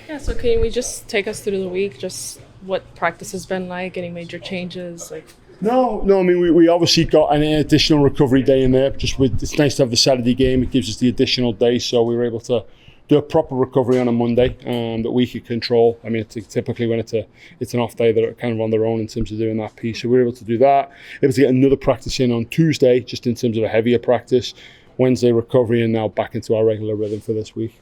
Yeah, so can we just take us through the week, just what practice has been like, any major changes? Like, No. I mean, we obviously got an additional recovery day in there. It's nice to have the Saturday game. It gives us the additional day, so we were able to do a proper recovery on a Monday that we could control. I mean, typically when it's an off day, they're kind of on their own in terms of doing that piece. So we were able to do that. Able to get another practice in on Tuesday, just in terms of a heavier practice. Wednesday recovery, and now back into our regular rhythm for this week.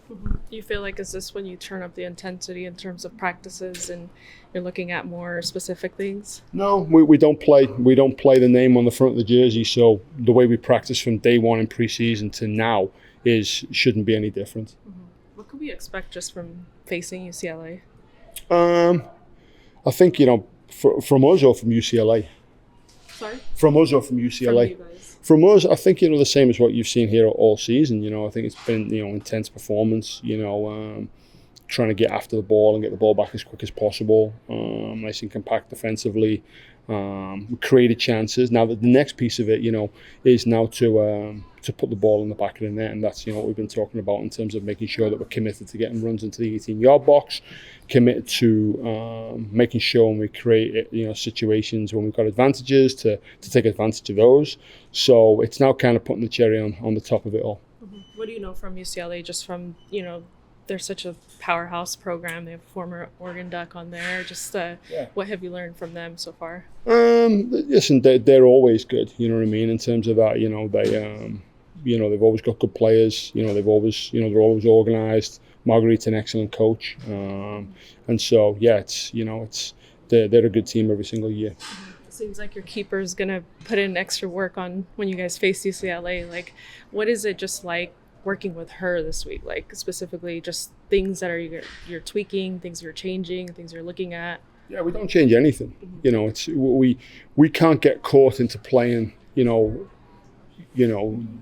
do you feel like is this when you turn up the intensity in terms of practices and you're looking at more specific things? No, we don't play. We don't play the name on the front of the jersey. So the way we practice from day one in preseason to now shouldn't be any different. What could we expect just from facing UCLA? I think from us or from UCLA. Sorry? From us or from UCLA. From you guys. From us, I think the same as what you've seen here all season. I think it's been intense performance. Trying to get after the ball and get the ball back as quick as possible. Nice and compact defensively. We created chances. Now the next piece of it, is now to put the ball in the back of the net, and that's what we've been talking about in terms of making sure that we're committed to getting runs into the 18-yard box, committed to making sure when we create situations when we've got advantages to take advantage of those. So it's now kind of putting the cherry on the top of it all. What do you know from UCLA, just from, they're such a powerhouse program. They have former Oregon Duck on there. Just what have you learned from them so far? Listen, they're always good. You know what I mean? In terms of that, they've always got good players. They've always, they're always organised. Marguerite's an excellent coach, and so they're a good team every single year. It seems like your keeper is gonna put in extra work on when you guys face UCLA. Like, what is it just like working with her this week? Like, specifically just things that you're tweaking, things you're changing, things you're looking at? Yeah, we don't change anything. It's we can't get caught into playing the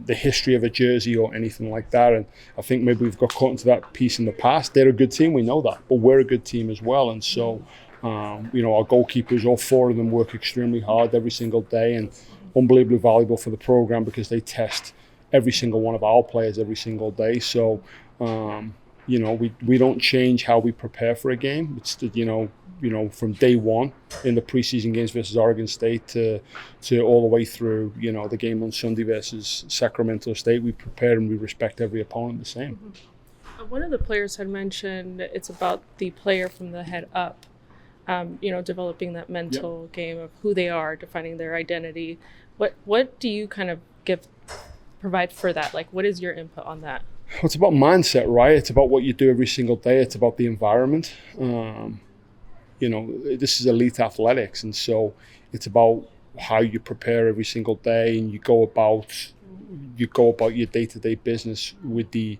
history of a jersey or anything like that. And I think maybe we've got caught into that piece in the past. They're a good team, we know that, but we're a good team as well. And so our goalkeepers, all four of them, work extremely hard every single day, and unbelievably valuable for the program because they test every single one of our players every single day. So, we don't change how we prepare for a game. It's from day one in the preseason games versus Oregon State to all the way through, the game on Sunday versus Sacramento State. We prepare and we respect every opponent the same. One of the players had mentioned it's about the player from the head up, developing that mental game of who they are, defining their identity. What do you kind of provide for that? Like, what is your input on that? Well, it's about mindset, right? It's about what you do every single day. It's about the environment. This is elite athletics, and so it's about how you prepare every single day, and you go about your day-to-day business with the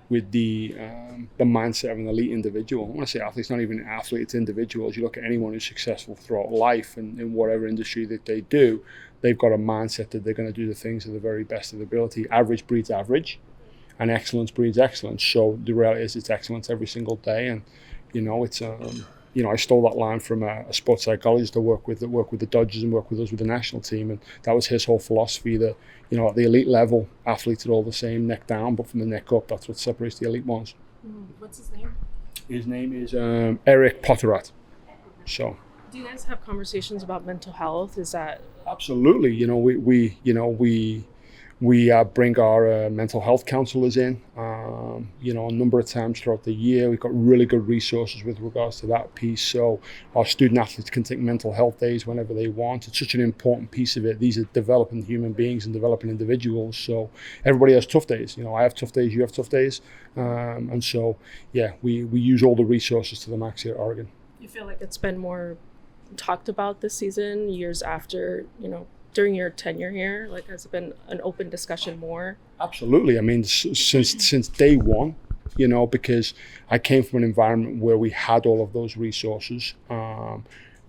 mindset of an elite individual. When I say athletes, not even an athlete, it's individuals. You look at anyone who's successful throughout life and in whatever industry that they do, they've got a mindset that they're going to do the things to the very best of their ability. Average breeds average, and excellence breeds excellence. So the reality is it's excellence every single day, and it's I stole that line from a sports psychologist that worked with the Dodgers and worked with us with the national team, and that was his whole philosophy that at the elite level, athletes are all the same, neck down, but from the neck up, that's what separates the elite ones. What's his name? His name is Eric Potterat. So. Do you guys have conversations about mental health? Is that absolutely? We bring our mental health counselors in, a number of times throughout the year. We've got really good resources with regards to that piece. So our student athletes can take mental health days whenever they want. It's such an important piece of it. These are developing human beings and developing individuals. So everybody has tough days. I have tough days, you have tough days. And so, we use all the resources to the max here at Oregon. You feel like it's been more talked about this season, years after, during your tenure here? Like, has it been an open discussion more? Absolutely. I mean, since day one, because I came from an environment where we had all of those resources.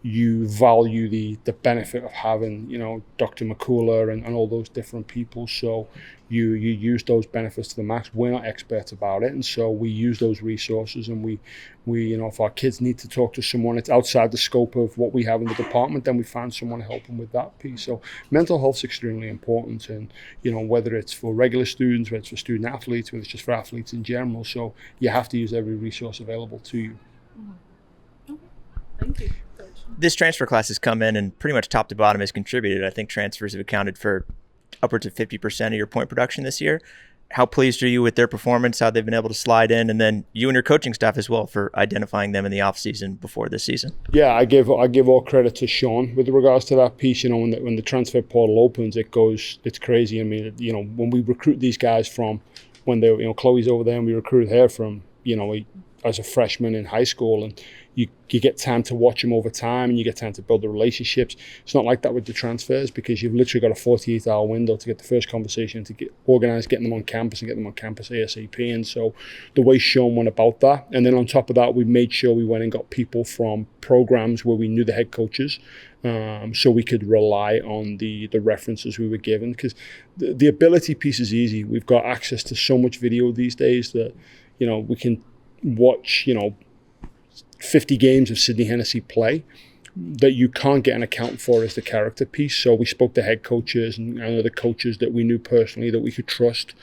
you value the benefit of having, Dr. McCullough and all those different people. So you use those benefits to the max. We're not experts about it, and so we use those resources, and we if our kids need to talk to someone that's outside the scope of what we have in the department, then we find someone to help them with that piece. So mental health is extremely important, and whether it's for regular students, whether it's for student athletes, whether it's just for athletes in general. So you have to use every resource available to you. Mm-hmm. Okay. Thank you, Coach. This transfer class has come in and pretty much top to bottom has contributed. I think transfers have accounted for upwards of 50% of your point production this year. How pleased are you with their performance, how they've been able to slide in, and then you and your coaching staff as well for identifying them in the offseason before this season? Yeah, I give all credit to Sean with regards to that piece. When the transfer portal opens, it's crazy. I mean, when we recruit these guys from when they, Chloe's over there, and we recruited her from, as a freshman in high school, and you get time to watch them over time, and you get time to build the relationships. It's not like that with the transfers, because you've literally got a 48-hour window to get the first conversation, to get organized, getting them on campus, and get them on campus ASAP. And so the way Sean went about that, and then on top of that, we made sure we went and got people from programs where we knew the head coaches, so we could rely on the references we were given, because the ability piece is easy. We've got access to so much video these days that we can watch 50 games of Sydney Hennessy play. That you can't get an account for is the character piece. So we spoke to head coaches and other coaches that we knew personally that we could trust,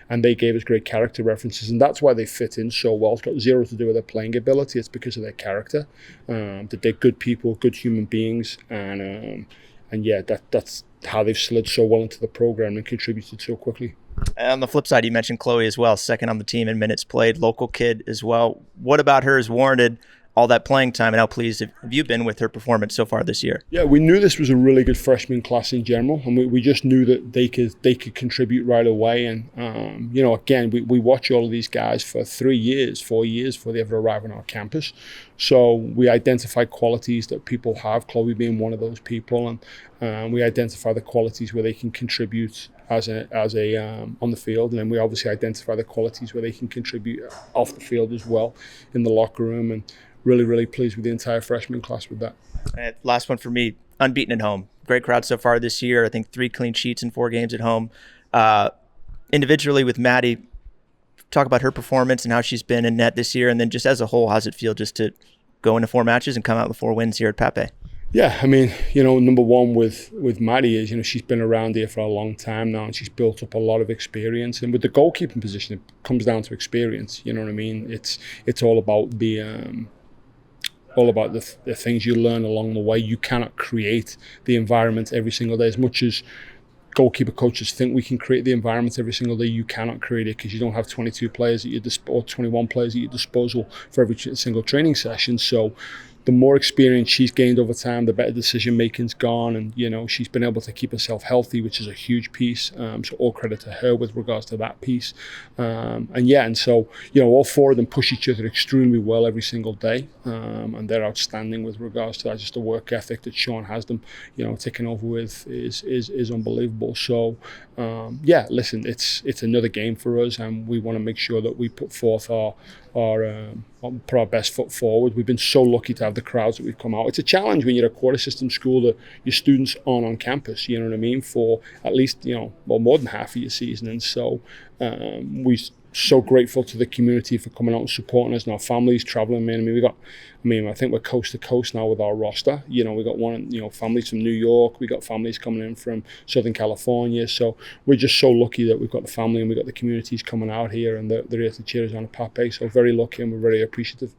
and they gave us great character references, and that's why they fit in so well. It's got zero to do with their playing ability. It's because of their character, that they're good people, good human beings, and yeah, that's how they've slid so well into the program and contributed so quickly. On the flip side, you mentioned Chloe as well, second on the team in minutes played, local kid as well. What about her has warranted all that playing time, and how pleased have you been with her performance so far this year? Yeah, we knew this was a really good freshman class in general, and we just knew that they could contribute right away. And again, we watch all of these guys for 3 years, 4 years before they ever arrive on our campus. So we identify qualities that people have, Chloe being one of those people, and we identify the qualities where they can contribute as a on the field, and then we obviously identify the qualities where they can contribute off the field as well in the locker room. And really, really pleased with the entire freshman class with that. Last one for me, unbeaten at home. Great crowd so far this year. I think 3 clean sheets in 4 games at home. Individually with Maddie, talk about her performance and how she's been in net this year, and then just as a whole, how's it feel just to go into 4 matches and come out with 4 wins here at Pape? Yeah, I mean, number one with Maddie is, she's been around here for a long time now, and she's built up a lot of experience. And with the goalkeeping position, it comes down to experience. You know what I mean? It's all about the things you learn along the way. You cannot create the environment every single day. As much as goalkeeper coaches think we can create the environment every single day, you cannot create it, because you don't have 22 players at your or 21 players at your disposal for every single training session. So the more experience she's gained over time, the better decision making's gone, and she's been able to keep herself healthy, which is a huge piece. So all credit to her with regards to that piece. And so all 4 of them push each other extremely well every single day, and they're outstanding with regards to that. Just the work ethic that Sean has them, taking over with is unbelievable. So listen, it's another game for us, and we want to make sure that we put forth put our best foot forward. We've been so lucky to have the crowds that we've come out. It's a challenge when you're a quarter system school that your students aren't on campus, you know what I mean, for at least, more than half of your season. And so we're so grateful to the community for coming out and supporting us, and our families traveling, man. I think we're coast to coast now with our roster. We got families from New York, we got families coming in from Southern California. So we're just so lucky that we've got the family and we've got the communities coming out here, and they're here to cheer us on at Pape. So very lucky, and we're very appreciative.